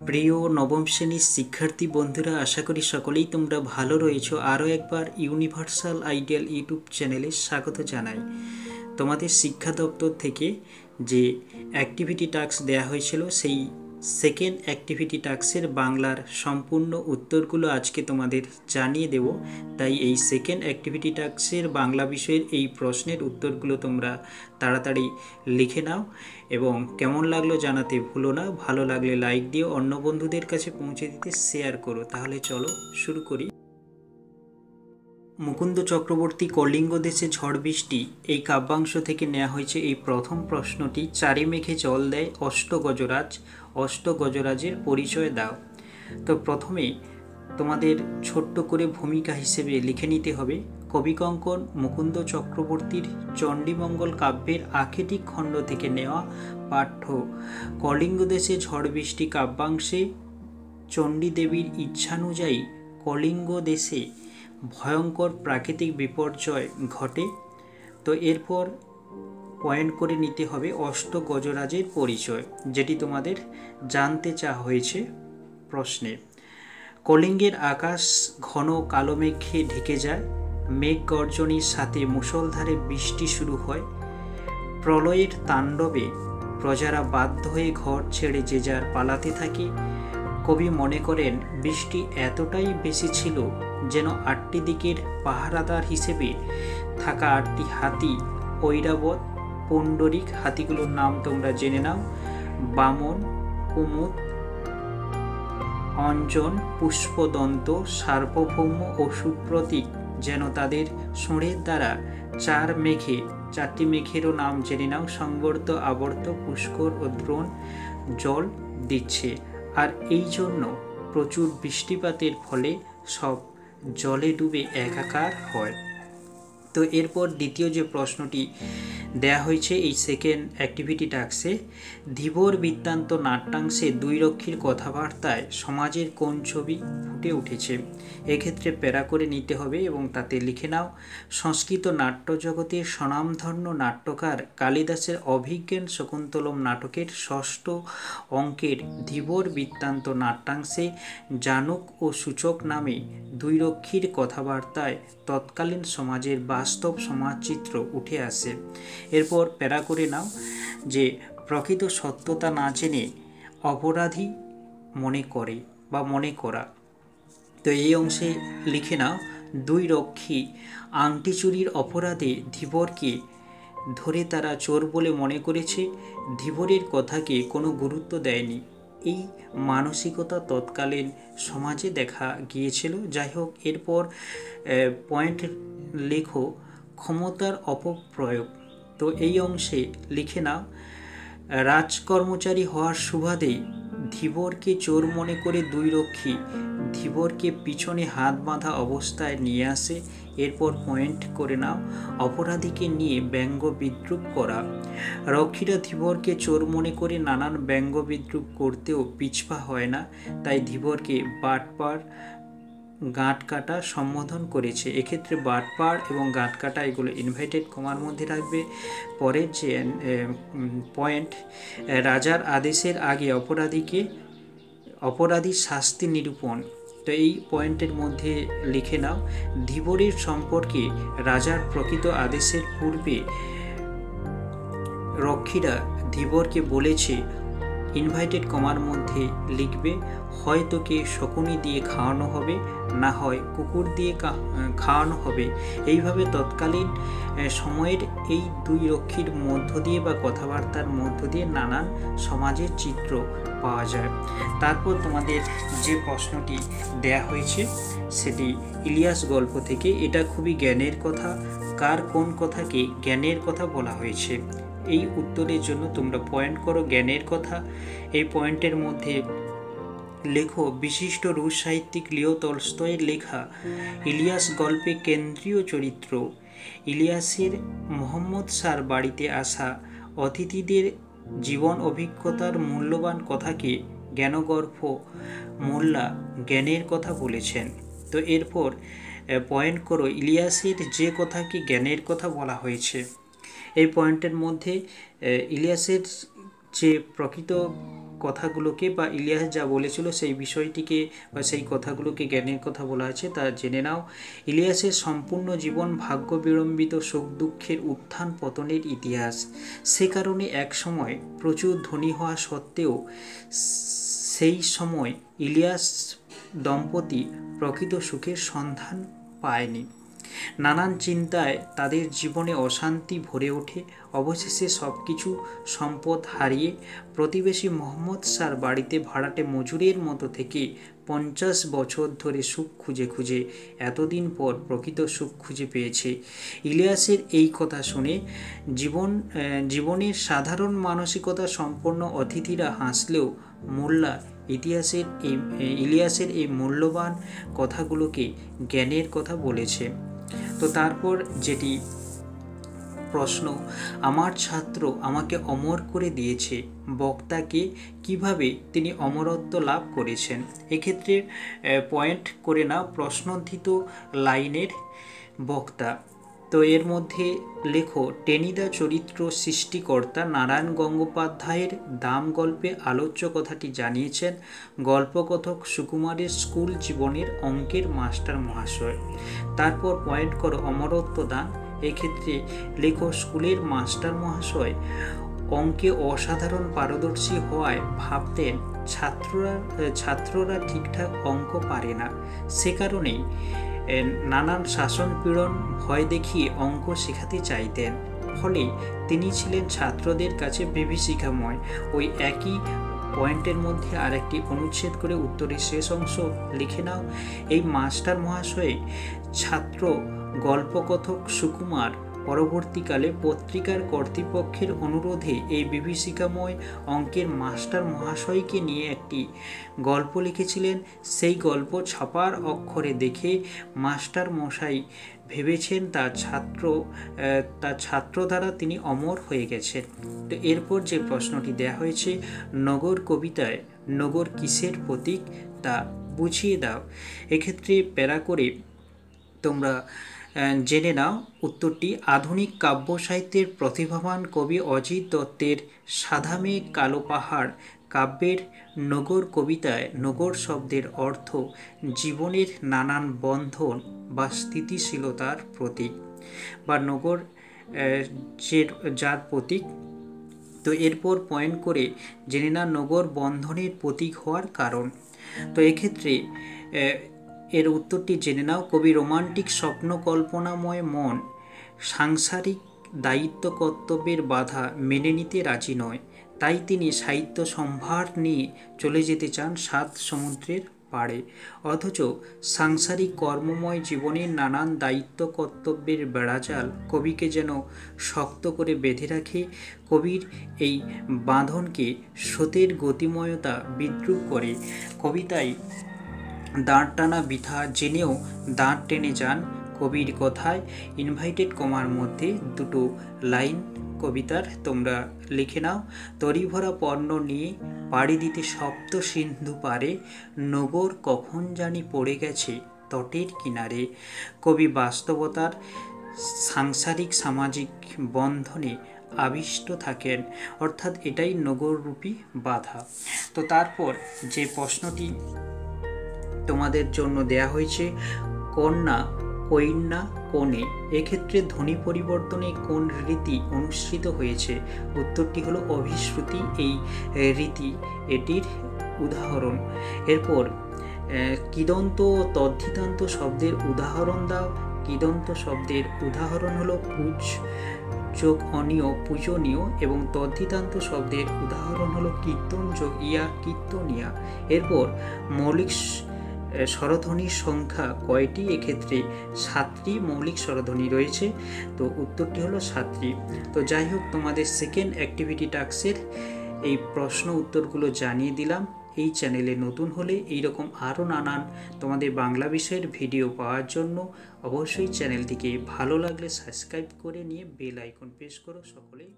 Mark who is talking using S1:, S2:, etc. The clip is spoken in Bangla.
S1: প্রিয় নবম শ্রেণীর শিক্ষার্থী বন্ধুরা, আশা করি সকলেই তোমরা ভালো রয়েছো। আরও একবার ইউনিভার্সাল আইডিয়াল ইউটিউব চ্যানেলে স্বাগত জানাই। তোমাদের শিক্ষা দপ্তর থেকে যে অ্যাক্টিভিটি টাস্ক দেওয়া হয়েছিল, সেই সেকেন্ড অ্যাক্টিভিটি টাস্কের বাংলার সম্পূর্ণ উত্তরগুলো আজকে তোমাদের জানিয়ে দেব। তাই এই সেকেন্ড অ্যাক্টিভিটি টাস্কের বাংলা বিষয়ের এই প্রশ্নের উত্তরগুলো তোমরা তাড়াতাড়ি লিখে নাও এবং কেমন লাগলো জানাতে ভুলো না। ভালো লাগলে লাইক দিও, অন্য বন্ধুদের কাছে পৌঁছে দিতে শেয়ার করো। তাহলে চলো শুরু করি। মুকুন্দ চক্রবর্তী কলিঙ্গ দেশে ঝড় বৃষ্টি এই কাব্যাংশ থেকে নেওয়া হয়েছে এই প্রথম প্রশ্নটি। চারি মেঘে জল দেয় অষ্টগজরাজ, অষ্টগজরাজের পরিচয় দাও। তো প্রথমে তোমাদের ছোট্ট করে ভূমিকা হিসেবে লিখে নিতে হবে। কবিকঙ্কন মুকুন্দ চক্রবর্তীর চণ্ডীমঙ্গল কাব্যের আখেটিক খণ্ড থেকে নেওয়া পাঠ্য। কলিঙ্গ দেশে ঝড় বৃষ্টি কাব্যাংশে চণ্ডী দেবীর ইচ্ছানুযায়ী কলিঙ্গ দেশে ভয়ঙ্কর প্রাকৃতিক বিপর্যয় ঘটে। তো এরপর পয়েন্ট করে নিতে হবে অষ্টগজরাজের পরিচয়, যেটি তোমাদের জানতে চাওয়া হয়েছে প্রশ্নে। কলিঙ্গের আকাশ ঘন কালো মেঘে ঢেকে যায়, মেঘ গর্জনের সাথে মুষলধারে বৃষ্টি শুরু হয়। প্রলয়ের তাণ্ডবে প্রজারা বাধ্য হয়ে ঘর ছেড়ে যে যার পালাতে থাকে। কবি মনে করেন বৃষ্টি এতটাই বেশি ছিল যেন আটটি দিকের পাহারাদার হিসেবে থাকা আটটি হাতি, ঐরাবত, পুণ্ডরিক, হাতিগুলোর নাম তোমরা জেনে নাও, বামন, কুমুদ, অঞ্জন, পুষ্পদন্ত, সার্বভৌম ও সুপ্রতীক যেন তাদের সুরের দ্বারা চারটি মেঘেরও নাম জেনে নাও, সংবর্ত, আবর্ত, পুষ্কর ও দ্রোণ জল দিচ্ছে। আর এই জন্য প্রচুর বৃষ্টিপাতের ফলে সব জলে ডুবে একাকার হয়। তো এরপর দ্বিতীয় যে প্রশ্নটি দেয়া হয়েছে এই সেকেন্ড অ্যাক্টিভিটি টাস্কে, ধীবর বৃত্তান্ত নাট্যাংশে দুই রক্ষীর কথাবার্তায় সমাজের কোন ছবি ফুটে উঠেছে? এক্ষেত্রে প্যারা করে নিতে হবে এবং তাতে লিখে নাও, সংস্কৃত নাট্যজগতের স্বনামধন্য নাট্যকার কালিদাসের অভিজ্ঞান শকুন্তলম নাটকের ষষ্ঠ অঙ্কের ধীবর বৃত্তান্ত নাট্যাংশে জানুক ও সূচক নামে দুই রক্ষীর কথাবার্তায় তৎকালীন সমাজের বাস্তব সমাজচিত্র উঠে আসে। এরপর প্যারা করে নাও যে প্রকৃত সত্যতা না জেনে অপরাধী মনে করে বা মনে করা। তো এই অংশে লিখে নাও, দুই রক্ষী আংটি চুরির অপরাধে ধীবরকে ধরে তারা চোর বলে মনে করেছে, ধীবরের কথাকে কোনো গুরুত্ব দেয়নি। এই মানসিকতা তৎকালীন সমাজে দেখা গিয়েছিল। যাই হোক, এরপর পয়েন্ট লেখো ক্ষমতার অপপ্রয়োগ। তো এই অংশে লিখে নাও, রাজকর্মচারী হওয়ার সুবাদে ধীবরকে চোর মনে করে দুই রক্ষী ধীবরকে পিছনে হাত বাঁধা অবস্থায় নিয়ে আসে। এরপর পয়েন্ট করে নাও অপরাধীকে নিয়ে ব্যঙ্গ বিদ্রুপ করা। রক্ষীরা ধীবরকে চোর মনে করে নানান ব্যঙ্গ বিদ্রুপ করতেও পিছপা হয় না, তাই ধীবরকে বাটপার, গাঁট কাটা সম্বোধন করেছে। এক্ষেত্রে বাটপাড় এবং গাঁট কাটা এগুলো ইনভার্টেড কমার মধ্যে রাখবে। পরের যে পয়েন্ট, রাজার আদেশের আগে অপরাধীর শাস্তি নিরূপণ। তো এই পয়েন্টের মধ্যে লিখে নাও, ধীবরের সম্পর্কে রাজার প্রকৃত আদেশের পূর্বে রক্ষীরা ধীবরকে বলেছে, ইনভার্টেড কমার মধ্যে লিখবে, হয় তোকে শকুনি দিয়ে খাওয়ানো হবে, না হয় কুকুর দিয়ে খাওয়ানো হবে। এইভাবে তৎকালীন সময়ের এই দুই রক্ষীর মধ্য দিয়ে বা কথাবার্তার মধ্য দিয়ে নানান সমাজের চিত্র পাওয়া যায়। তারপর তোমাদের যে প্রশ্নটি দেয়া হয়েছে সেটি ইলিয়াস গল্প থেকে। এটা খুবই জ্ঞানের কথা। কার কোন কথাকে জ্ঞানের কথা বলা হয়েছে? এই উত্তরের জন্য তোমরা পয়েন্ট করো জ্ঞানের কথা। এই পয়েন্টের মধ্যে লেখো, বিশিষ্ট রুশ সাহিত্যিক লিও তলস্তয়ের লেখা ইলিয়াস গল্পে কেন্দ্রীয় চরিত্র ইলিয়াসের মোহাম্মদ শাহর বাড়িতে আসা অতিথিদের জীবন অভিজ্ঞতার মূল্যবান কথাকে জ্ঞানগর্ভ মোল্লা জ্ঞানের কথা বলেছেন। তো এরপর পয়েন্ট করো ইলিয়াসের যে কথাকে জ্ঞানের কথা বলা হয়েছে। এই পয়েন্টের মধ্যে ইলিয়াসের যে প্রকৃত কথাগুলোকে বা ইলিয়াস যা বলেছিল সেই বিষয়টিকে বা সেই কথাগুলোকে জ্ঞানের কথা বলা আছে তা জেনে নাও। ইলিয়াসের সম্পূর্ণ জীবন ভাগ্য বিড়ম্বিত সুখ দুঃখের উত্থান পতনের ইতিহাস। সে কারণে এক সময় প্রচুর ধনী হওয়া সত্ত্বেও সেই সময় ইলিয়াস দম্পতি প্রকৃত সুখের সন্ধান পায়নি। নানান চিন্তায় তাদের জীবনে অশান্তি ভরে ওঠে। অবশেষে সব কিছু সম্পদ হারিয়ে প্রতিবেশী মোহাম্মদ শাহর বাড়িতে ভাড়াটে মজুরের মতো থেকে 50 বছর ধরে সুখ খুঁজে খুঁজে এতদিন পর প্রকৃত সুখ খুঁজে পেয়েছে। ইলিয়াসের এই কথা শুনে জীবনের সাধারণ মানসিকতা সম্পন্ন অতিথিরা হাসলেও মোল্লা ইলিয়াসের এই মূল্যবান কথাগুলোকে জ্ঞানের কথা বলেছে। তো তারপর যেটি প্রশ্ন, আমার ছাত্র আমাকে অমর করে দিয়েছে, বক্তাকে কিভাবে তিনি অমরত্ব লাভ করেছেন? এক্ষেত্রে পয়েন্ট করে না প্রশ্নোত্থিত লাইনের বক্তা। তো এর মধ্যে লেখো, টেনিদা চরিত্র সৃষ্টিকর্তা নারায়ণ গঙ্গোপাধ্যায়ের দাম গল্পে আলোচ্য কথাটি জানিয়েছেন গল্পকথক সুকুমারের স্কুল জীবনের অঙ্কের মাস্টার মহাশয়। তারপর পয়েন্ট করো অমরত্ব দান। এক্ষেত্রে লেখো, স্কুলের মাস্টার মহাশয় অঙ্কে অসাধারণ পারদর্শী হওয়ায় ভাবতেন ছাত্ররা ঠিকঠাক অঙ্ক পারে না, সে কারণেই নানান শাসন পীড়ন ভয় দেখিয়ে অঙ্ক শেখাতে চাইতেন। ফলে তিনি ছিলেন ছাত্রদের কাছে বিভীষিকাময়। ওই একই পয়েন্টের মধ্যে আরেকটি অনুচ্ছেদ করে উত্তরের শেষ অংশ লিখে নাও। এই মাস্টার মহাশয়ে ছাত্র গল্পকথক সুকুমার পরবর্তীকালে পত্রিকার কর্তৃপক্ষের অনুরোধে এই বিভীষিকাময় অঙ্কের মাস্টার মহাশয়কে নিয়ে একটি গল্প লিখেছিলেন। সেই গল্প ছাপার অক্ষরে দেখে মাস্টার মশাই ভেবেছেন তার ছাত্র দ্বারা তিনি অমর হয়ে গেছেন। তো এরপর যে প্রশ্নটি দেয়া হয়েছে, নগর কবিতায় নগর কিসের প্রতীক তা বুঝিয়ে দাও। এক্ষেত্রে প্যারা করে তোমরা জেনে নাও উত্তরটি। আধুনিক কাব্য সাহিত্যের প্রতিভাবান কবি অজিত দত্তের সাদা মেঘ কালো পাহাড় কাব্যের নগর কবিতায় নগর শব্দের অর্থ জীবনের নানান বন্ধন বা স্থিতিশীলতার প্রতীক বা নগর যার প্রতীক। তো এরপর পয়েন্ট করে জেনে না নগর বন্ধনের প্রতীক হওয়ার কারণ। তো এক্ষেত্রে এর উত্তরটি জেনে নাও। কবি রোমান্টিক স্বপ্ন কল্পনাময় মন সাংসারিক দায়িত্ব কর্তব্যের বাধা মেনে নিতে রাজি নয়, তাই তিনি সাহিত্য সম্ভার নিয়ে চলে যেতে চান 7 সমুদ্রের পাড়ে। অথচ সাংসারিক কর্মময় জীবনের নানান দায়িত্ব কর্তব্যের বেড়াজাল কবিকে যেন শক্ত করে বেঁধে রাখে। কবির এই বাঁধনকে স্রোতের গতিময়তা বিদ্রূপ করে। কবিতায় দাঁড় টানা বৃথা জেনেও দাঁড় টেনে যান। কবির কথায় ইনভাইটেড কমার মধ্যে দুটো লাইন কবিতার তোমরা লিখে নাও। তরিভরা পণ্য নিয়ে পাড়ি দিতে সপ্ত সিন্ধু পারে, নগর কখন জানি পড়ে গেছে তটের কিনারে। কবি বাস্তবতার সাংসারিক সামাজিক বন্ধনে আবিষ্ট থাকেন, অর্থাৎ এটাই নগররূপী বাধা। তো তারপর যে প্রশ্নটি তোমাদের জন্য দেয়া হয়েছে, কন্যা কৈন্যা কোণে, এক্ষেত্রে ধ্বনি পরিবর্তনে কোন রীতি অনুসৃত হয়েছে? উত্তরটি হলো অভিশ্রুতি এই রীতি এটির উদাহরণ। এরপর কিদন্ত ও তদ্ধিতান্ত শব্দের উদাহরণ দাও। কিদন্ত শব্দের উদাহরণ হলো পূজ যোগ অনীয় পূজনীয় এবং তদ্ধিতান্ত শব্দের উদাহরণ হলো কীর্তন যোগ ইয়া কীর্তনিয়া। এরপর মৌলিক স্বরধ্বনির সংখ্যা কয়টি? এক্ষেত্রে 7টি মৌলিক স্বরধ্বনি রয়েছে। তো উত্তরটি হলো 7টি। তো যাই হোক, তোমাদের সেকেন্ড অ্যাক্টিভিটি টাস্কের এই প্রশ্ন উত্তরগুলো জানিয়ে দিলাম। এই চ্যানেলে নতুন হলে এইরকম আরও নানান তোমাদের বাংলা বিষয়ের ভিডিও পাওয়ার জন্য অবশ্যই চ্যানেলটিকে ভালো লাগলে সাবস্ক্রাইব করে নিয়ে বেল আইকন প্রেস করো। সকলেই